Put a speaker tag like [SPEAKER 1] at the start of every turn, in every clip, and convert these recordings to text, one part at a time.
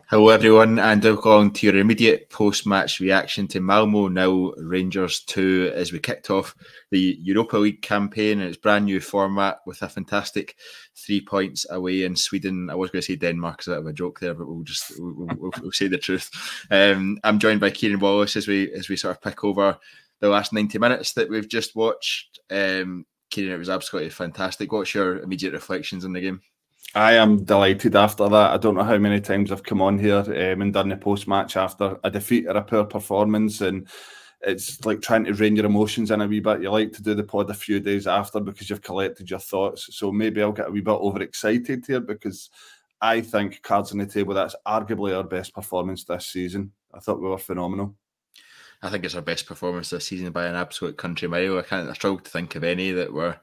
[SPEAKER 1] Hello everyone, and welcome along to your immediate post-match reaction to Malmo now Rangers 2 as we kicked off the Europa League campaign in its brand new format with a fantastic 3 points away in Sweden. I was going to say Denmark as a bit of a joke there, but we'll say the truth. I'm joined by Kyran Wallace as we sort of pick over the last 90 minutes that we've just watched. Kyran, it was absolutely fantastic. What's your immediate reflections on the game?
[SPEAKER 2] I am delighted after that. I don't know how many times I've come on here and done the post-match after a defeat or a poor performance, and it's like trying to rein your emotions in a wee bit. You like to do the pod a few days after because you've collected your thoughts. So maybe I'll get a wee bit overexcited here because I think cards on the table, that's arguably our best performance this season. I thought we were phenomenal.
[SPEAKER 1] I think it's our best performance this season by an absolute country mile. I struggle to think of any that were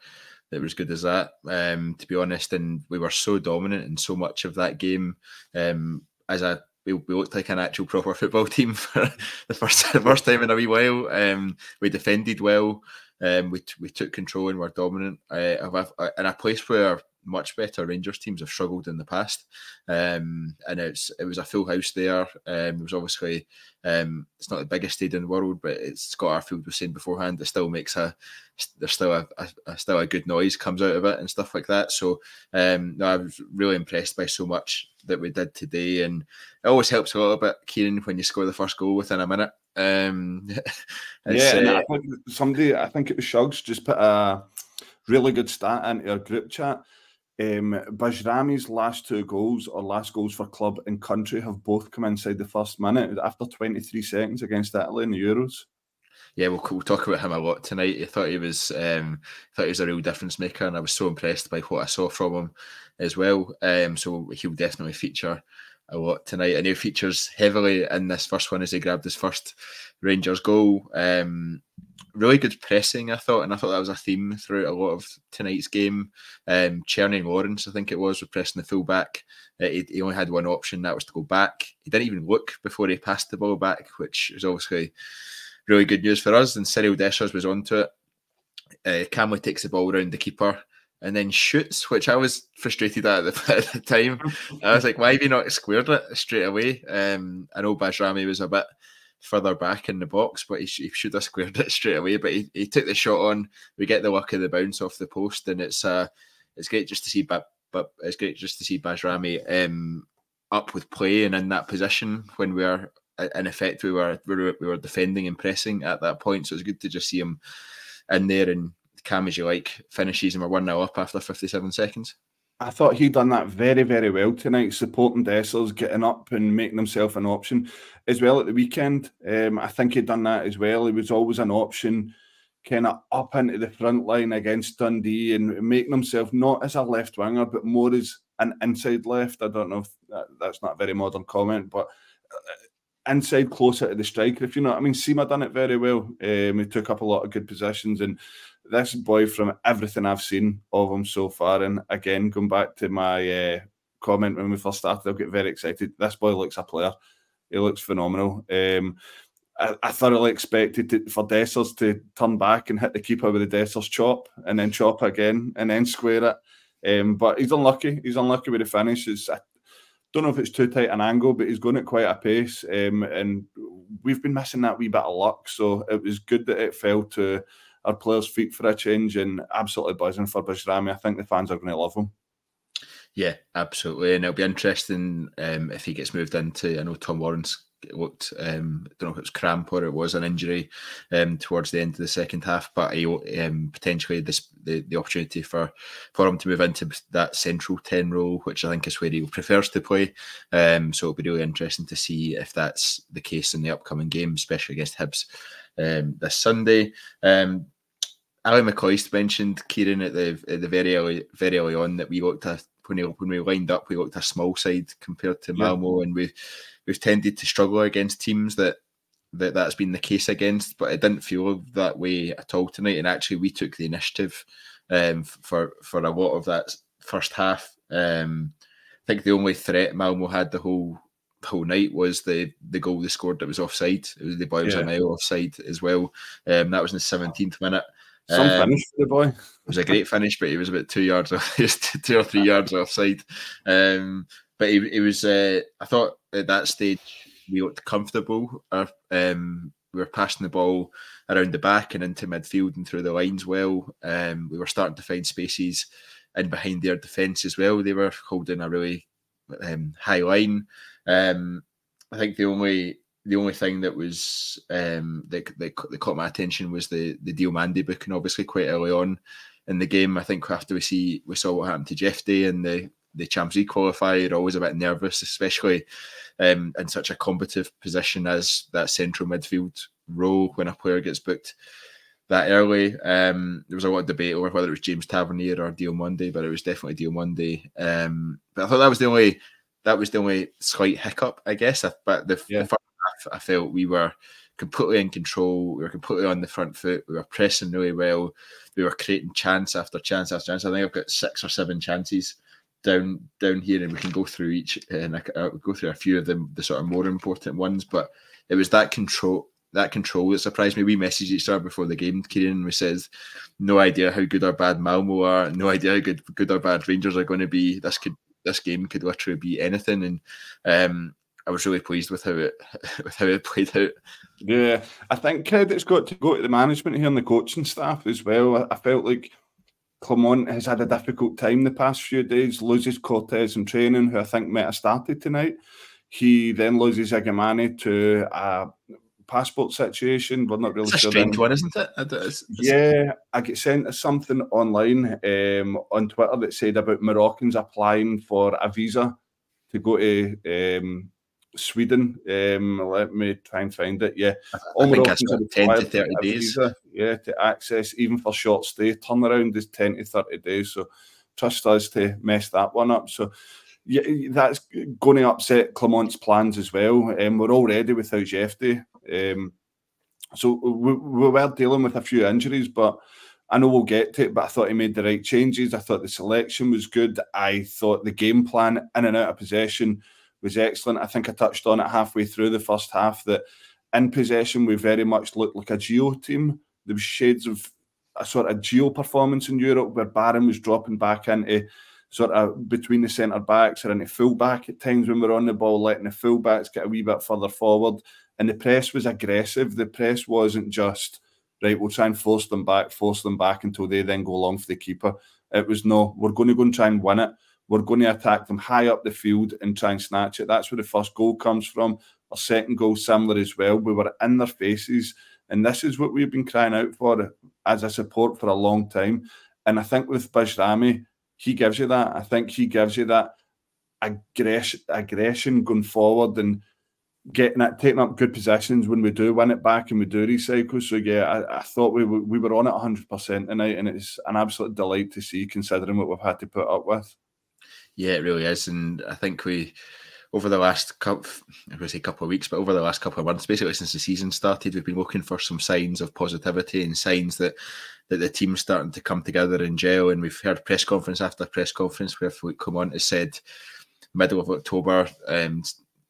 [SPEAKER 1] as good as that, to be honest. And we were so dominant in so much of that game. We looked like an actual proper football team for the first time in a wee while. We defended well. We took control and were dominant in a place where much better Rangers teams have struggled in the past. And it was a full house there. It was obviously it's not the biggest stadium in the world, but it's Scott Arfield was saying beforehand. It still makes there's still a good noise comes out of it and stuff like that. So no, I was really impressed by so much that we did today, and it always helps a little bit, Kyran, when you score the first goal within a minute.
[SPEAKER 2] And I think it was Shugs just put a really good stat into our group chat. Bajrami's last goals for club and country have both come inside the first minute after 23 seconds against Italy in the Euros.
[SPEAKER 1] Yeah, we'll talk about him a lot tonight. I thought he was a real difference maker, and I was so impressed by what I saw from him as well. So he'll definitely feature a lot tonight, and he features heavily in this first one as he grabbed his first Rangers goal. Really good pressing, I thought, and I thought that was a theme throughout a lot of tonight's game. Cherny Lawrence, I think it was pressing the full back. He only had one option, that was to go back. He didn't even look before he passed the ball back, which is obviously really good news for us. And Cyril Dessers was onto it. Clement takes the ball around the keeper and then shoots, which I was frustrated at the time. I was like, why have you not squared it straight away? I know Bajrami was a bit further back in the box, but he should have squared it straight away. But he took the shot on. We get the luck of the bounce off the post, and it's great just to see. But it's great just to see Bajrami up with play and in that position when we are in effect we were defending and pressing at that point. So it's good to just see him in there and calm as you like finishes, and we're 1-0 up after 57 seconds.
[SPEAKER 2] I thought he done that very, very well tonight, supporting Dessers, getting up and making himself an option as well at the weekend. I think he'd done that as well. He was always an option, kind of up into the front line against Dundee and making himself not as a left winger, but more as an inside left. I don't know if that's not a very modern comment, but inside closer to the striker, if you know what I mean. Sima done it very well. He took up a lot of good positions, and this boy, from everything I've seen of him so far, and again, going back to my comment when we first started, I'll get very excited. This boy looks a player. He looks phenomenal. I thoroughly expected for Dessers to turn back and hit the keeper with the Dessers chop, and then chop again, and then square it. But he's unlucky. He's unlucky with the finish. I don't know if it's too tight an angle, but he's going at quite a pace. And we've been missing that wee bit of luck. So it was good that it fell to our players' feet for a change, and absolutely buzzing for Bajrami. I think the fans are going to love him.
[SPEAKER 1] Yeah, absolutely. And it'll be interesting if he gets moved into, I know Tom Lawrence looked, I don't know if it was cramp or it was an injury towards the end of the second half, but potentially the opportunity for him to move into that central 10 role, which I think is where he prefers to play. So it'll be really interesting to see if that's the case in the upcoming game, especially against Hibs this Sunday. Ali McCausland mentioned, Kyran, at the very early on, that we looked at when we lined up, we looked a small side compared to Malmo, and we've tended to struggle against teams that's been the case against, but it didn't feel that way at all tonight. And actually, we took the initiative for a lot of that first half. I think the only threat Malmo had the whole night was the goal they scored that was offside. It was the boy was a mile offside as well. That was in the 17th minute.
[SPEAKER 2] Some finish for the boy.
[SPEAKER 1] It was a great finish, but he was about 2 yards off, 2 or 3 yards offside. but he was. I thought at that stage we looked comfortable. We were passing the ball around the back and into midfield and through the lines well. We were starting to find spaces in behind their defence as well. They were holding a really high line. I think the only thing that was that caught my attention was the Diomande booking, obviously quite early on in the game. I think after we saw what happened to Jeff Day in the Champions League qualifier, you're always a bit nervous, especially in such a combative position as that central midfield role when a player gets booked that early. There was a lot of debate over whether it was James Tavernier or Diomande, but it was definitely Diomande. But I thought that was the only slight hiccup, I guess. But the first half, I felt we were completely in control. We were completely on the front foot. We were pressing really well. We were creating chance after chance after chance. I think I've got 6 or 7 chances down here, and we can go through each, and I'll go through a few of them, the sort of more important ones. But it was that control that surprised me. We messaged each other before the game, Kyran, and we said, no idea how good or bad Malmo are, no idea how good or bad Rangers are going to be. This game could literally be anything, and I was really pleased with how it played out.
[SPEAKER 2] Yeah, I think credit's got to go to the management here and the coaching staff as well. I felt like Clement has had a difficult time the past few days, loses Cortez in training, who I think might have started tonight. He then loses Igamani to a passport situation. We're not really sure.
[SPEAKER 1] It's a strange one, isn't it?
[SPEAKER 2] Yeah, I get sent something online on Twitter that said about Moroccans applying for a visa to go to Sweden. Let me try and find it. Yeah,
[SPEAKER 1] I think that's 10 to 30 days.
[SPEAKER 2] Visa, yeah, to access, even for short stay. Turnaround is 10 to 30 days. So trust us to mess that one up. So yeah, that's going to upset Clement's plans as well. We're already without Jeffrey. So we were dealing with a few injuries, but I know we'll get to it. But I thought he made the right changes. I thought the selection was good. I thought the game plan in and out of possession was excellent. I think I touched on it halfway through the first half that in possession we very much looked like a Geo team. There was shades of a sort of Geo performance in Europe where Barron was dropping back into sort of between the centre backs or into full back at times when we're on the ball, letting the full backs get a wee bit further forward. And the press was aggressive. The press wasn't just, right, we'll try and force them back until they then go long for the keeper. It was, no, we're going to go and try and win it. We're going to attack them high up the field and try and snatch it. That's where the first goal comes from. Our second goal, similar as well. We were in their faces. And this is what we've been crying out for as a support for a long time. And I think with Bajrami, he gives you that. I think he gives you that aggression going forward and taking up good positions when we do win it back and we do recycle. So yeah, I thought we were on it 100% tonight, and it's an absolute delight to see considering what we've had to put up with.
[SPEAKER 1] Yeah, it really is, and I think we over the last couple of weeks, but over the last couple of months, basically since the season started, we've been looking for some signs of positivity and signs that the team's starting to come together and gel. And we've heard press conference after press conference where Philippe Clement has said middle of October,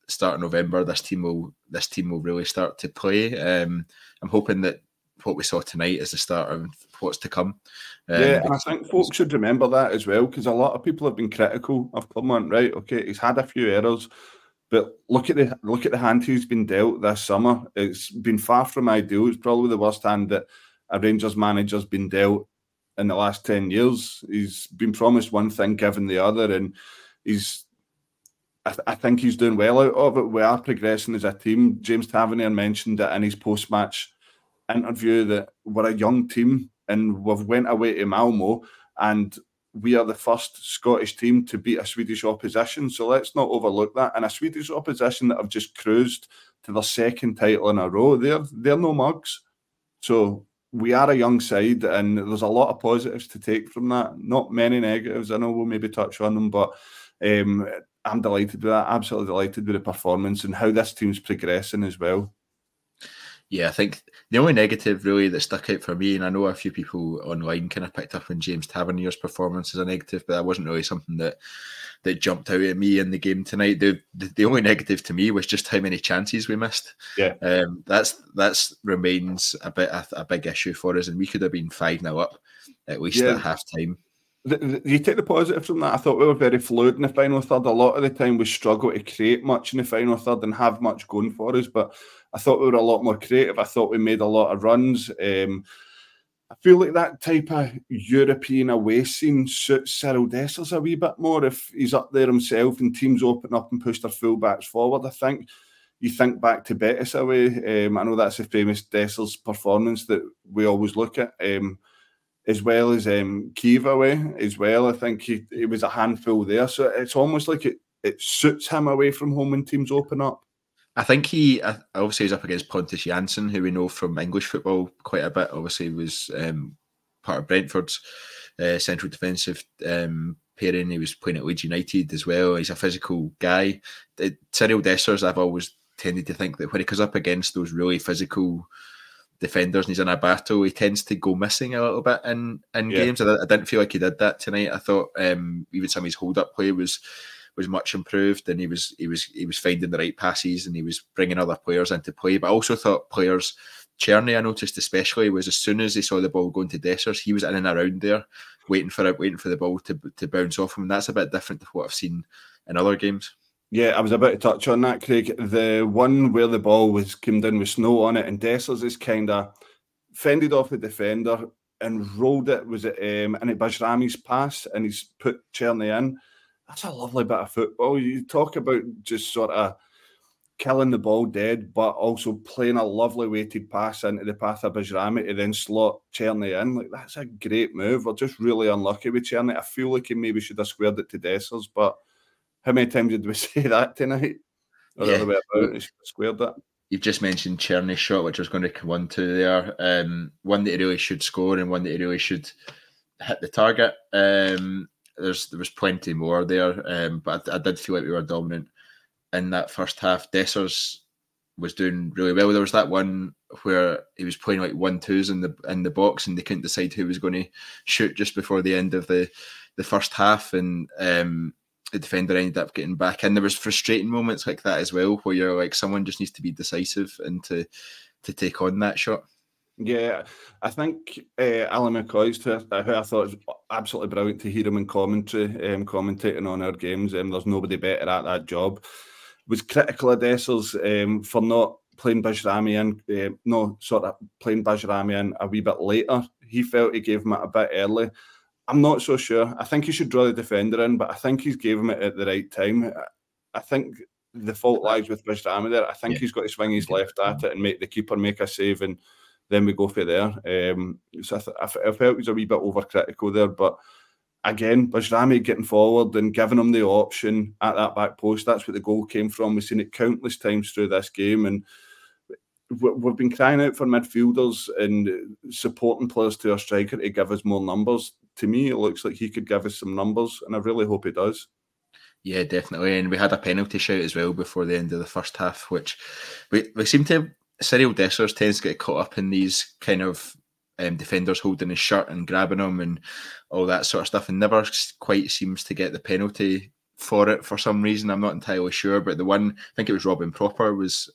[SPEAKER 1] start of November, this team will really start to play. I'm hoping that what we saw tonight is the start of what's to come.
[SPEAKER 2] Yeah, and I think folks should remember that as well, because a lot of people have been critical of Clement. Right, okay, he's had a few errors, but look at the hand he's been dealt this summer. It's been far from ideal. It's probably the worst hand that a Rangers manager's been dealt in the last 10 years. He's been promised one thing, given the other, and I think he's doing well out of it. We are progressing as a team. James Tavernier mentioned it in his post-match interview that we're a young team and we've went away to Malmo and we are the first Scottish team to beat a Swedish opposition. So let's not overlook that. And a Swedish opposition that have just cruised to their second title in a row, they're no mugs. So we are a young side and there's a lot of positives to take from that. Not many negatives. I know we'll maybe touch on them, but I'm delighted with that. Absolutely delighted with the performance and how this team's progressing as well.
[SPEAKER 1] Yeah, I think the only negative really that stuck out for me, and I know a few people online kind of picked up on James Tavernier's performance as a negative, but that wasn't really something that jumped out at me in the game tonight. The only negative to me was just how many chances we missed.
[SPEAKER 2] Yeah,
[SPEAKER 1] that's remains a big issue for us, and we could have been 5-0 up at least at half time.
[SPEAKER 2] You take the positive from that. I thought we were very fluid in the final third. A lot of the time we struggle to create much in the final third and have much going for us, but I thought we were a lot more creative. I thought we made a lot of runs. I feel like that type of European away scene suits Cyril Dessers a wee bit more if he's up there himself and teams open up and push their fullbacks forward. I think you think back to Betis away. I know that's a famous Dessers performance that we always look at. As well as Kiev away as well. I think he was a handful there. So it's almost like it suits him away from home when teams open up.
[SPEAKER 1] I think he obviously is up against Pontus Jansson, who we know from English football quite a bit. Obviously was part of Brentford's central defensive pairing. He was playing at Leeds United as well. He's a physical guy. Cyril Dessers, I've always tended to think that when he comes up against those really physical defenders and he's in a battle, he tends to go missing a little bit in games. I didn't feel like he did that tonight. I thought even some of his hold-up play was much improved, and he was finding the right passes and he was bringing other players into play. But I also thought players, Czerny, I noticed especially, was as soon as he saw the ball going to Dessers, he was in and around there, waiting for the ball to bounce off him. And that's a bit different to what I've seen in other games. Yeah,
[SPEAKER 2] I was about to touch on that, Craig. The one where the ball came down with snow on it, and Dessers is kind of fended off the defender and rolled it. Was it Bajrami's pass, and he's put Czerny in. That's a lovely bit of football. You talk about just sort of killing the ball dead, but also playing a lovely weighted pass into the path of Bajrami to then slot Czerny in. Like, that's a great move. We're just really unlucky with Czerny. I feel like he maybe should have squared it to Dessers, but how many times did we say that tonight? Or the other way about, he should have squared that.
[SPEAKER 1] You've just mentioned Czerny's shot, which I was going to come on to there. One that he really should score and one that he really should hit the target. There was plenty more there, but I did feel like we were dominant in that first half. Dessers was doing really well. There was that one where he was playing like 1-2s in the box, and they couldn't decide who was going to shoot just before the end of the first half, and the defender ended up getting back in. There was frustrating moments like that as well, where you're like, someone just needs to be decisive and to take on that shot.
[SPEAKER 2] Yeah, I think Alan McCausland, who I thought was absolutely brilliant to hear him in commentary, commentating on our games. There's nobody better at that job. Was critical of Dessers for not playing Bajrami in, playing Bajrami in a wee bit later. He felt he gave him it a bit early. I'm not so sure. I think he should draw the defender in, but I think he's gave him it at the right time. I think the fault lies with Bajrami there. I think he's got to swing his left at it and make the keeper make a save, and then we go for there. So I felt he was a wee bit overcritical there, but again, Bajrami getting forward and giving him the option at that back post. That's what the goal came from. We've seen it countless times through this game, and we've been crying out for midfielders and supporting players to our striker to give us more numbers. To me, it looks like he could give us some numbers, and I really hope he does.
[SPEAKER 1] Yeah, definitely. And we had a penalty shout as well before the end of the first half, which we seem to... Cyril Dessers tends to get caught up in these kind of defenders holding his shirt and grabbing him and all that sort of stuff, and never quite seems to get the penalty for it for some reason. I'm not entirely sure, but the one, I think it was Robin Proper, was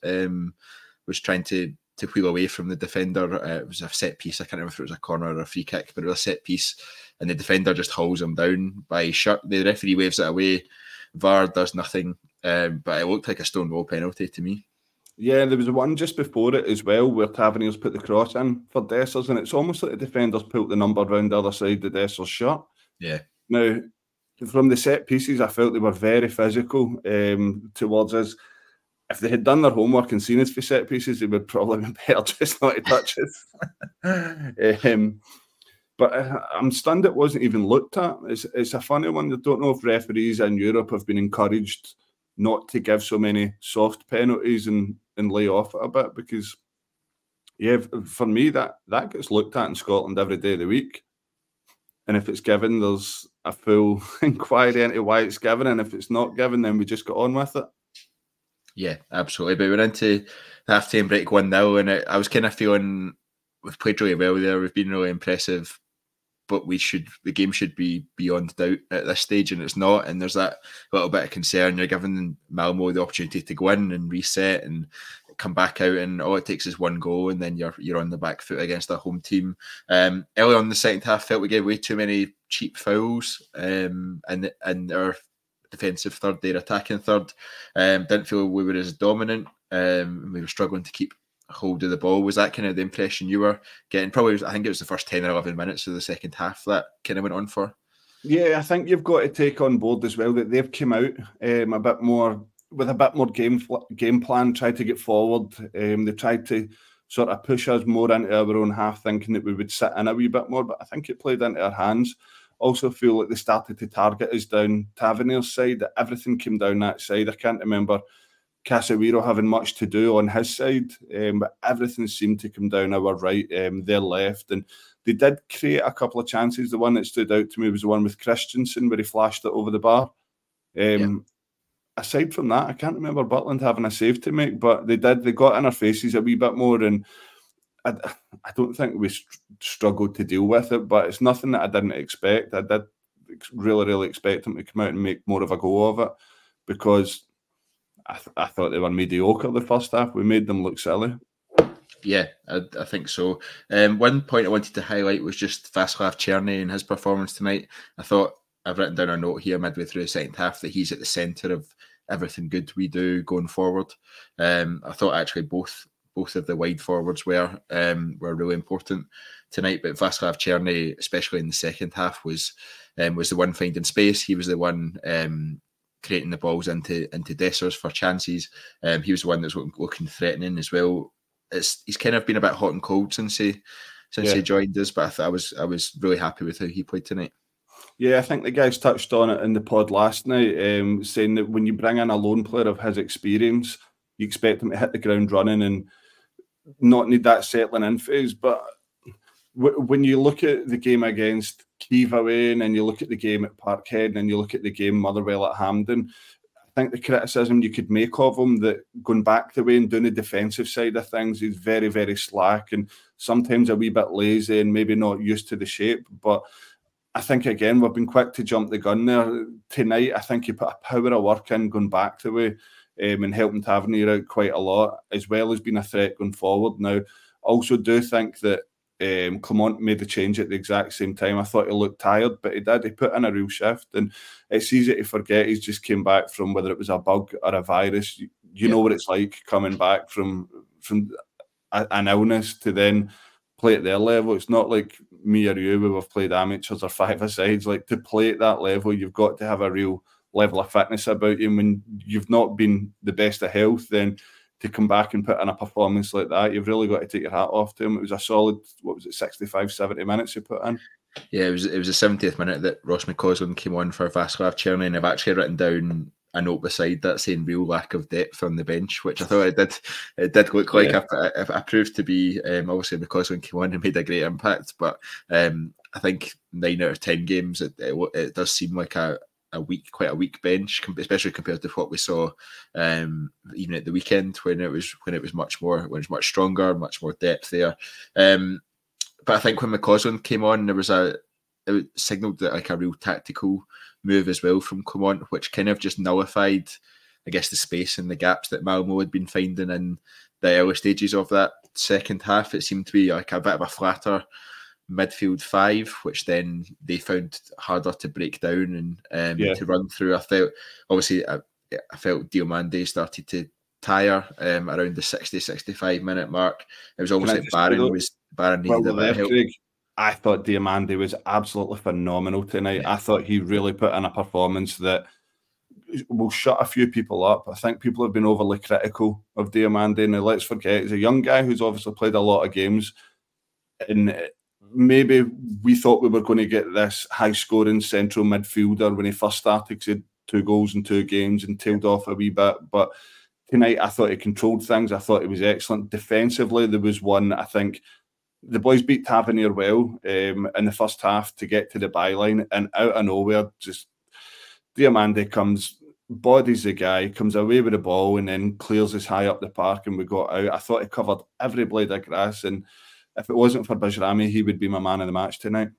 [SPEAKER 1] trying to wheel away from the defender. It was a set piece. I can't remember if it was a corner or a free kick, but it was a set piece, and the defender just hauls him down by his shirt. The referee waves it away. VAR does nothing, but it looked like a stonewall penalty to me.
[SPEAKER 2] Yeah, there was one just before it as well where Taverniers put the cross in for Dessers, and it's almost like the defenders pulled the number round the other side of Dessers' shirt.
[SPEAKER 1] Yeah.
[SPEAKER 2] Now, from the set pieces, I felt they were very physical towards us. If they had done their homework and seen us for set pieces, they would probably be better just not to touch us. But I'm stunned it wasn't even looked at. It's a funny one. I don't know if referees in Europe have been encouraged not to give so many soft penalties and lay off it a bit, because, yeah, for me, that gets looked at in Scotland every day of the week. And if it's given, there's a full inquiry into why it's given, and if it's not given, then we just get on with it.
[SPEAKER 1] Yeah, absolutely. But we're into the half-time break 1-0, and I was kind of feeling we've played really well there. We've been really impressive, but the game should be beyond doubt at this stage, and it's not. And there's that little bit of concern. You're giving Malmo the opportunity to go in and reset and come back out and all it takes is one goal and then you're on the back foot against a home team. Early on in the second half, felt we gave way too many cheap fouls, and our defensive third, their attacking third, didn't feel we were as dominant. We were struggling to keep hold of the ball. Was that kind of the impression you were getting? Probably, I think it was the first 10 or 11 minutes of the second half that kind of went on for.
[SPEAKER 2] Yeah, I think you've got to take on board as well that they've come out a bit more with a bit more game plan, tried to get forward. They tried to sort of push us more into our own half, thinking that we would sit in a wee bit more, but I think it played into our hands. Also feel like they started to target us down Tavernier's side, that everything came down that side. I can't remember Casemiro having much to do on his side, but everything seemed to come down our right, their left, and they did create a couple of chances. The one that stood out to me was the one with Christensen where he flashed it over the bar. Aside from that, I can't remember Butland having a save to make, but they did. They got in our faces a wee bit more, and I don't think we struggled to deal with it, but it's nothing that I didn't expect. I did really expect them to come out and make more of a go of it, because I thought they were mediocre the first half. We made them look silly.
[SPEAKER 1] Yeah, I think so. One point I wanted to highlight was just Václav Černý and his performance tonight. I thought, I've written down a note here midway through the second half, that he's at the centre of everything good we do going forward. I thought actually both of the wide forwards were really important tonight, but Václav Černý, especially in the second half, was the one finding space. He was the one creating the balls into Dessers for chances. He was the one that's looking threatening as well. He's kind of been a bit hot and cold since he joined us, but I was really happy with how he played tonight.
[SPEAKER 2] Yeah, I think the guys touched on it in the pod last night, saying that when you bring in a lone player of his experience, you expect him to hit the ground running and not need that settling in phase. But when you look at the game against Kiev away, and then you look at the game at Parkhead, and then you look at the game Motherwell at Hampden, I think the criticism you could make of him, that going back the way and doing the defensive side of things, he's very slack and sometimes a wee bit lazy and maybe not used to the shape. But I think, again, we've been quick to jump the gun there. Tonight, I think he put a power of work in going back the way, and helping Tavernier out quite a lot, as well as being a threat going forward. Now, I also do think that Clement made the change at the exact same time. I thought he looked tired, but he did. He put in a real shift, and it's easy to forget he's just came back from, whether it was a bug or a virus. You know what it's like coming back from an illness to then play at their level. It's not like me or you, where we've played amateurs or five-a-sides. Like, to play at that level, you've got to have a real level of fitness about you. And when you've not been the best of health, then to come back and put in a performance like that, you've really got to take your hat off to him. It was a solid, 65, 70 minutes he put in. Yeah,
[SPEAKER 1] it was the 70th minute that Ross McCausland came on for Václav Černý, and I've actually written down a note beside that saying real lack of depth on the bench, which I thought it did look like. I proved to be, obviously McCausland came on and made a great impact, but I think 9 out of 10 games it does seem like quite a weak bench, especially compared to what we saw even at the weekend, when it was much stronger, much more depth there. But I think when McCausland came on, it signalled that like a real tactical move as well from Clement, which kind of just nullified, I guess, the space and the gaps that Malmo had been finding in the early stages of that second half. It seemed to be like a bit of a flatter midfield five, which then they found harder to break down and to run through. I felt Diomande started to tire around the 60-65 minute mark. It was almost like Barron needed a bit of help.
[SPEAKER 2] Craig, I thought Diomande was absolutely phenomenal tonight. I thought he really put in a performance that will shut a few people up. I think people have been overly critical of Diomande. Now, let's forget, he's a young guy who's obviously played a lot of games, and maybe we thought we were going to get this high-scoring central midfielder when he first started, because he had 2 goals in 2 games and tailed off a wee bit. But tonight, I thought he controlled things. I thought he was excellent. Defensively, there was one, I think, the boys beat Tavernier well in the first half to get to the byline, and out of nowhere, just Diomande comes, bodies the guy, comes away with the ball, and then clears us high up the park, and we got out. I thought he covered every blade of grass, and if it wasn't for Bajrami, he would be my man of the match tonight.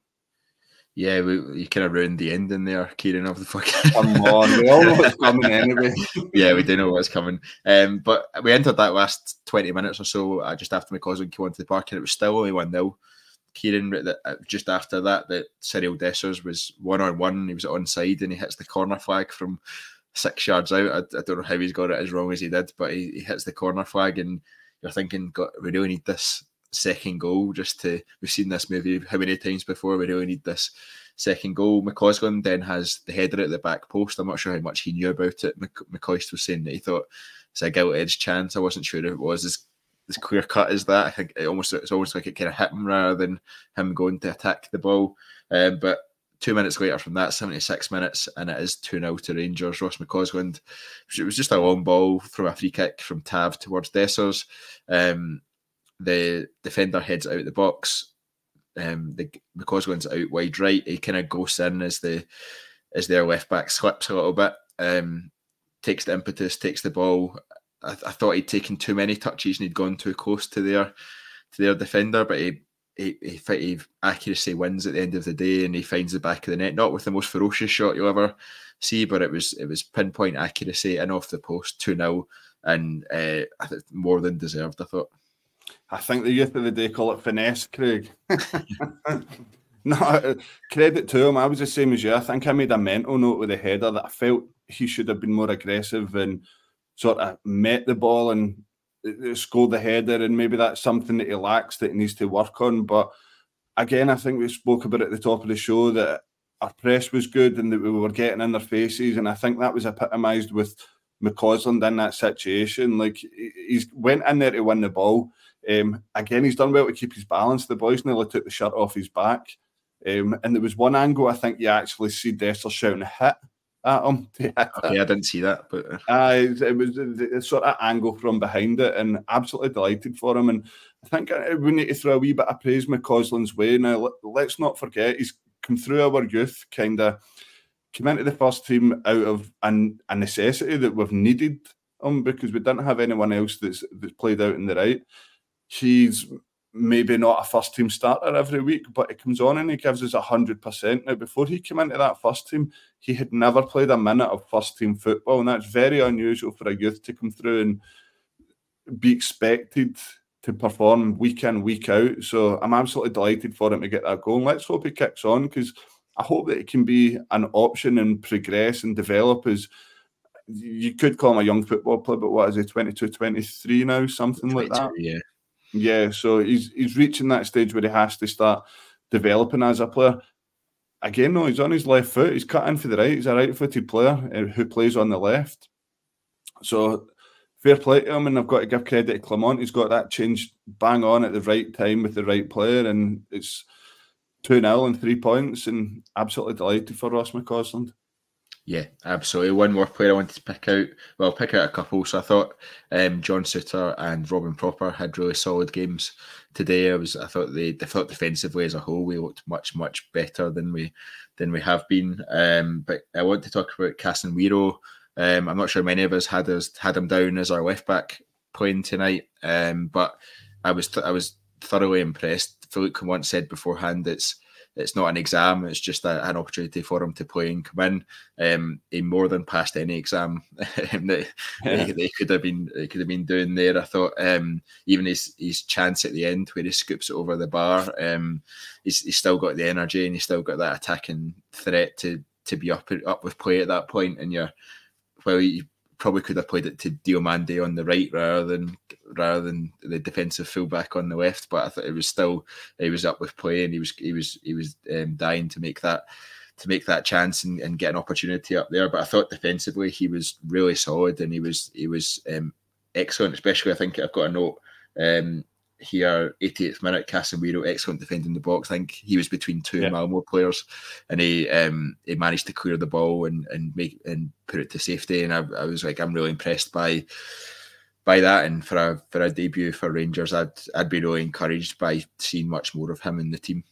[SPEAKER 1] Yeah, you kind of ruined the ending there, Kyran, of the fucking.
[SPEAKER 2] Come on, we all know what's coming anyway.
[SPEAKER 1] Yeah, we do know what's coming. But we entered that last 20 minutes or so just after McCausland came onto the park, and it was still only 1-0. Kyran, just after that Cyril Dessers was 1-on-1. He was onside, and he hits the corner flag from 6 yards out. I don't know how he's got it as wrong as he did, but he hits the corner flag, and you're thinking, God, we really need this second goal. We've seen this movie how many times before. We really need this second goal. McCausland then has the header at the back post. I'm not sure how much he knew about it. McCoist was saying that he thought it's a gilt edge chance. I wasn't sure if it was as clear cut as that. I think it's almost like it kind of hit him rather than him going to attack the ball. But 2 minutes later from that, 76 minutes, and it is 2-0 to Rangers. Ross McCausland. It was just a long ball from a free kick from Tav towards Dessers. The defender heads out the box. McCausland's out wide right. He kind of goes in as their left back slips a little bit. Takes the impetus, takes the ball. I thought he'd taken too many touches and he'd gone too close to their defender, but he accuracy wins at the end of the day, and he finds the back of the net. Not with the most ferocious shot you'll ever see, but it was pinpoint accuracy in off the post, 2-0, and I think more than deserved, I thought.
[SPEAKER 2] I think the youth of the day call it finesse, Craig. No, credit to him. I was the same as you. I think I made a mental note with the header that I felt he should have been more aggressive and sort of met the ball and scored the header, and maybe that's something that he lacks that he needs to work on. But again, I think we spoke about at the top of the show that our press was good and that we were getting in their faces, and I think that was epitomised with McCausland in that situation. Like, he's went in there to win the ball. Again, he's done well to keep his balance. The boys nearly took the shirt off his back. And there was one angle I think you actually see Dessers shouting hit at him.
[SPEAKER 1] Okay, I didn't see that, but
[SPEAKER 2] it was the sort of angle from behind it, and absolutely delighted for him. And I think we need to throw a wee bit of praise McCausland's way. Now, let's not forget, he's come through our youth, kind of came into the first team out of a necessity that we've needed him because we didn't have anyone else that's played out in the right. He's maybe not a first team starter every week, but he comes on and he gives us 100%. Now, before he came into that first team, he had never played a minute of first team football, and that's very unusual for a youth to come through and be expected to perform week in, week out. So I'm absolutely delighted for him to get that goal. And let's hope he kicks on, because I hope that it can be an option and progress and develop as, you could call him a young football player, but what is he, 22, 23 now, something like that?
[SPEAKER 1] Yeah.
[SPEAKER 2] Yeah, so he's reaching that stage where he has to start developing as a player. Again, no, he's on his left foot. He's cut in for the right. He's a right-footed player who plays on the left. So fair play to him, and I've got to give credit to Clement. He's got that change bang on at the right time with the right player, and it's 2-0 and 3 points, and absolutely delighted for Ross McCausland.
[SPEAKER 1] Yeah, absolutely. One more player I wanted to pick out. Well, pick out a couple. So I thought John Suter and Robin Propper had really solid games today. I thought they defensively as a whole we looked much better than we have been. But I want to talk about Casemiro. I'm not sure many of us had him down as our left back playing tonight. But I was thoroughly impressed. Philippe once said beforehand it's not an exam, it's just an opportunity for him to play and come in. He more than passed any exam that they could have been doing there. I thought even his chance at the end where he scoops it over the bar, he's still got the energy and he's still got that attacking threat to be up with play at that point. And you probably could have played it to Diomande on the right rather than the defensive fullback on the left, but I thought he was up with play, and he was dying to make that chance and get an opportunity up there. But I thought defensively he was really solid, and he was excellent. Especially, I think I've got a note here, 88th minute, Casemiro, excellent defending the box. I think he was between two Malmo players, and he managed to clear the ball and put it to safety. And I was like, I'm really impressed by that. And for a debut for Rangers, I'd be really encouraged by seeing much more of him in the team.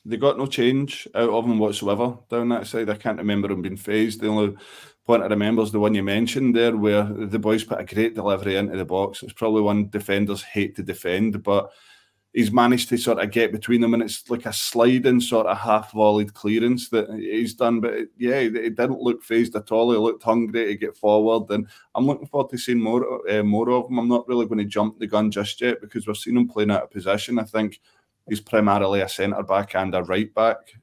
[SPEAKER 2] They got no change out of him whatsoever down that side. I can't remember him being phased. The only point I remember is the one you mentioned there, where the boys put a great delivery into the box. It's probably one defenders hate to defend, but he's managed to sort of get between them, and it's like a sliding sort of half-volleyed clearance that he's done. But yeah, he didn't look phased at all. He looked hungry to get forward, and I'm looking forward to seeing more of him. I'm not really going to jump the gun just yet because we've seen him playing out of position. I think he's primarily a centre-back and a right-back.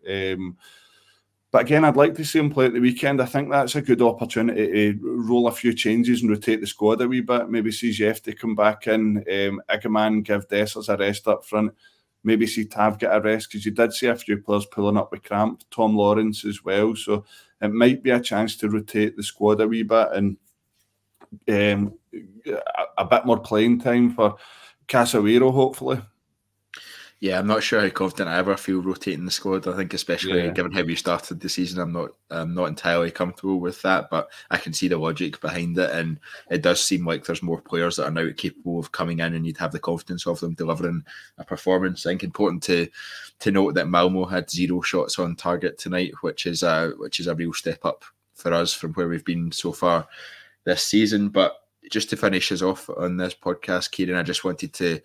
[SPEAKER 2] But again, I'd like to see him play at the weekend. I think that's a good opportunity to roll a few changes and rotate the squad a wee bit. Maybe see Jefte come back in, Igaman give Dessers a rest up front. Maybe see Tav get a rest, because you did see a few players pulling up with cramp. Tom Lawrence as well. So it might be a chance to rotate the squad a wee bit and a bit more playing time for Casemiro, hopefully.
[SPEAKER 1] Yeah, I'm not sure how confident I ever feel rotating the squad. I think, especially given how we started the season, I'm not entirely comfortable with that. But I can see the logic behind it, and it does seem like there's more players that are now capable of coming in, and you'd have the confidence of them delivering a performance. I think important to note that Malmo had 0 shots on target tonight, which is a real step up for us from where we've been so far this season. But just to finish us off on this podcast, Kyran, I just wanted to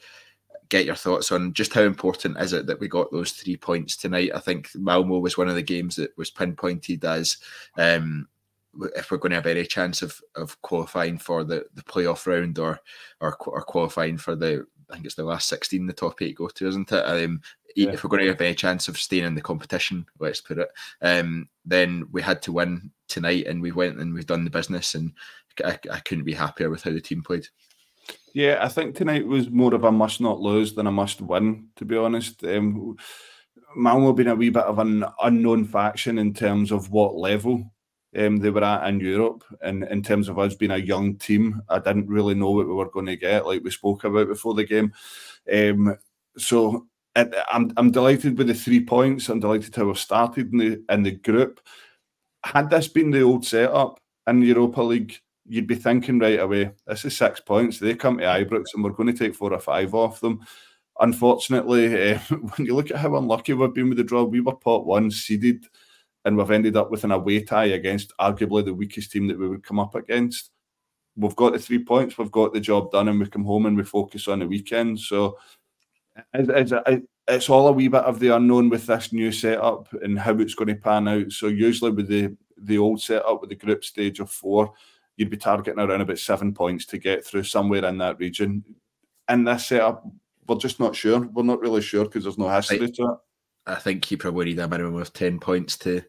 [SPEAKER 1] get your thoughts on just how important is it that we got those 3 points tonight. I think Malmo was one of the games that was pinpointed as if we're going to have any chance of qualifying for the playoff round or qualifying for I think it's the last 16 the top 8 go to, isn't it? If we're going to have any chance of staying in the competition, let's put it, then we had to win tonight, and we went and we've done the business, and I couldn't be happier with how the team played.
[SPEAKER 2] Yeah, I think tonight was more of a must not lose than a must win, to be honest. Malmo been a wee bit of an unknown faction in terms of what level they were at in Europe, and in terms of us being a young team, I didn't really know what we were going to get, like we spoke about before the game. So I'm delighted with the 3 points. I'm delighted how we've started in the group. Had this been the old setup in the Europa League, you'd be thinking right away, this is 6 points. They come to Ibrox and we're going to take 4 or 5 off them. Unfortunately, when you look at how unlucky we've been with the draw, we were pot 1 seeded, and we've ended up with an away tie against arguably the weakest team that we would come up against. We've got the 3 points, we've got the job done, and we come home and we focus on the weekend. So it's all a wee bit of the unknown with this new setup and how it's going to pan out. So usually with the old setup, with the group stage of 4, you'd be targeting around about 7 points to get through somewhere in that region. In this setup, we're just not sure. We're not really sure because there's no history to it.
[SPEAKER 1] I think you probably need a minimum of 10 points to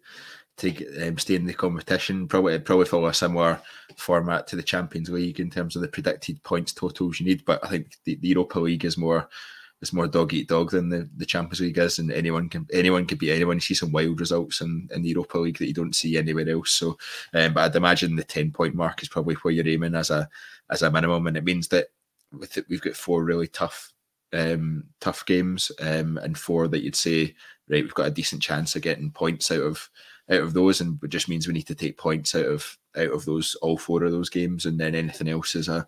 [SPEAKER 1] stay in the competition. Probably follow a similar format to the Champions League in terms of the predicted points totals you need. But I think the Europa League is more dog eat dog than the Champions League is, and anyone can beat anyone. You see some wild results in the Europa League that you don't see anywhere else. So, but I'd imagine the 10-point mark is probably where you're aiming as a minimum, and it means that we've got 4 really tough games, and 4 that you'd say, right, we've got a decent chance of getting points out of those, and it just means we need to take points out of those, all 4 of those games, and then anything else is a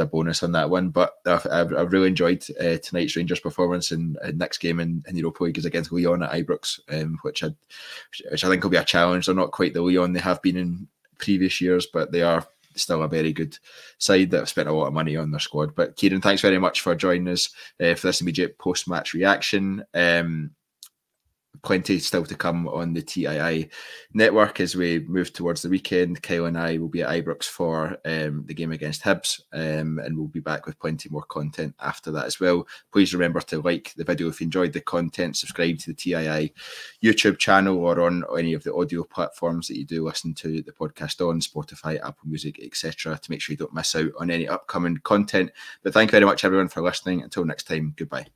[SPEAKER 1] bonus on that one. But I've really enjoyed tonight's Rangers performance, and next game in the Europa League is against Lyon at Ibrox, which I think will be a challenge. They're not quite the Lyon they have been in previous years, but they are still a very good side that have spent a lot of money on their squad. But Kyran, thanks very much for joining us for this immediate post-match reaction. Plenty still to come on the TII network as we move towards the weekend. Kyle and I will be at Ibrox for the game against Hibs, and we'll be back with plenty more content after that as well. Please remember to like the video if you enjoyed the content, subscribe to the TII YouTube channel or on any of the audio platforms that you do listen to the podcast on, Spotify, Apple Music, etc., to make sure you don't miss out on any upcoming content. But thank you very much everyone for listening. Until next time, goodbye.